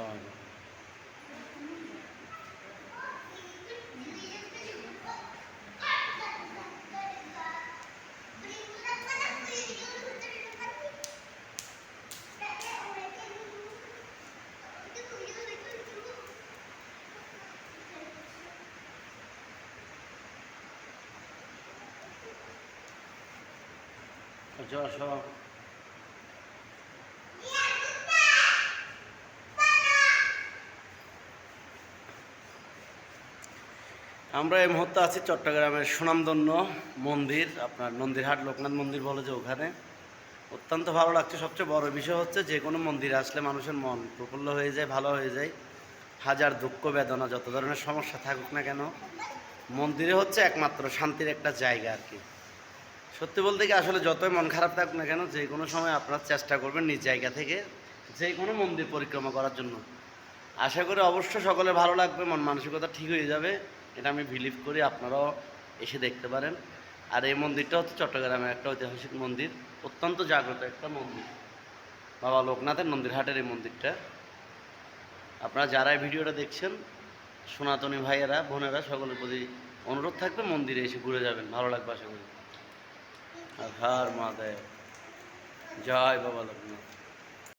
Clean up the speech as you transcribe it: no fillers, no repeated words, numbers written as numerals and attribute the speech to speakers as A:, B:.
A: জয় জয় সব আমরা এই মুহূর্তে আছি চট্টগ্রামের সুনামধন্য মন্দির, আপনার নন্দীরহাট লোকনাথ মন্দির বলে যে, ওখানে অত্যন্ত ভালো লাগছে। সবচেয়ে বড় বিষয় হচ্ছে যে কোনো মন্দিরে আসলে মানুষের মন প্রফুল্ল হয়ে যায়, ভালো হয়ে যায়। হাজার দুঃখ বেদনা যত ধরনের সমস্যা থাকুক না কেন, মন্দিরে হচ্ছে একমাত্র শান্তির একটা জায়গা আর কি। সত্যি বলতে কি, আসলে যতই মন খারাপ থাকুক না কেন, যে কোনো সময় আপনারা চেষ্টা করবেন নিজ জায়গা থেকে যে কোনো মন্দির পরিক্রমা করার জন্য। আশা করি অবশ্য সকলে ভালো লাগবে, মন মানসিকতা ঠিক হয়ে যাবে, এটা আমি বিলিভ করি। আপনারাও এসে দেখতে পারেন। আর এই মন্দিরটা হচ্ছে চট্টগ্রামের একটা ঐতিহাসিক মন্দির, অত্যন্ত জাগ্রত একটা মন্দির, বাবা লোকনাথের নন্দীরহাটের এই মন্দিরটা। আপনারা যারা এই ভিডিওটা দেখছেন, সনাতনী ভাইয়েরা বোনেরা, সকলের প্রতি অনুরোধ থাকবে মন্দিরে এসে ঘুরে যাবেন, ভালো লাগবে আশা করি। আর হর মহাদেব, জয় বাবা লোকনাথ।